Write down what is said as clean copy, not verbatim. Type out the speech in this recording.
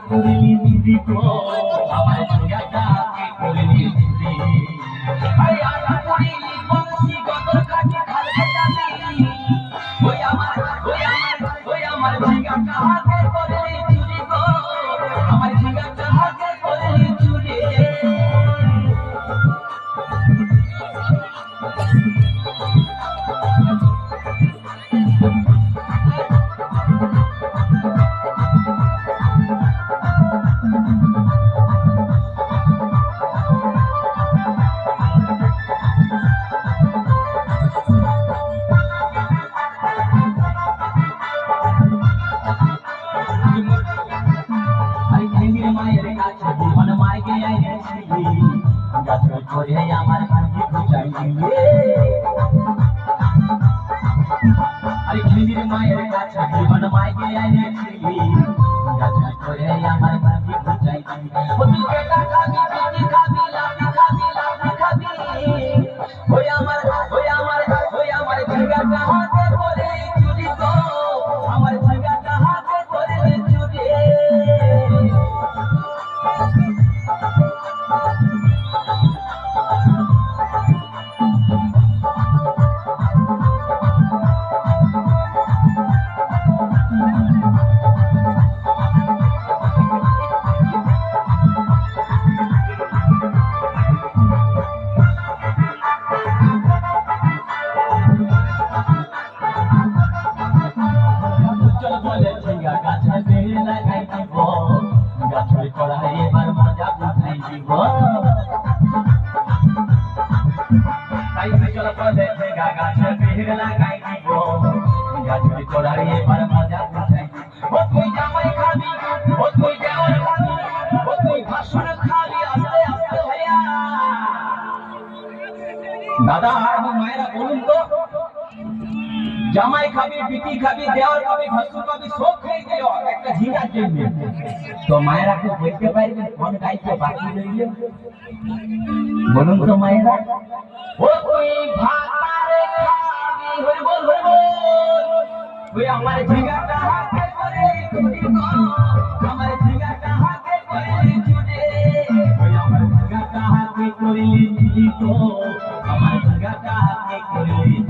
করলি দিদি গো আমার ঝিঙ্গাটাকে করলি দিদি আই আটা করিলি বংশী গত কাটি খাল খেতাবি ওই আমার ঝিঙ্গাটাকে করলি চুরি গো আমার ঝিঙ্গাটাকে করলি চুরি মায়ের কাছে জীবন মাইকে আইছি গাছ করে আমার ভাঙি বুঝাই দিলে আরে খিদির মায়ের কাছে জীবন মাইকে আইছি গাছ করে আমার ভাঙি বুঝাই দিলে ও তুই কেটা খাবি পিটি খাবি লাডি খাবি লাডি খাবি ওই আমার ঝিঙ্গাটা হাতে করে চুরি গো আমার ঝিঙ্গাটা হাতে করে চুরি গাছে বেড়ে লাগাই দিব গাছের কড়াই এবার মজা উঠাই দিব তাই চল বলে গাছে বেড়ে লাগাই দিব গাছের কড়াই এবার মজা উঠাই ও তুই জামাই খাবি ও তুই দেওয়ার খাবি ও তুই ভাসুর খাবি আস্তে আস্তে ভাইয়া দাদা আর মায়েরা বলুন তো জামাই খাবি পিটি খাবি দেওয়ার খাবি ভাসুর খাবি সব খেয়ে দিও একটা ঝিঙ্গার জন্য তো মায়েরা কি বলতে পারবেন কোন গাইতে বাকি রইল বলুন তো মায়েরা ও তুই ভাতারে খাবি হরি বল ওই আমার ঝিঙ্গাটা হাতে করে চুরি গো আমার ঝিঙ্গাটা হাতে করে চুরি ওই আমার ঝিঙ্গাটা হাতে করে চুরি গো আমার ঝিঙ্গাটা হাতে করে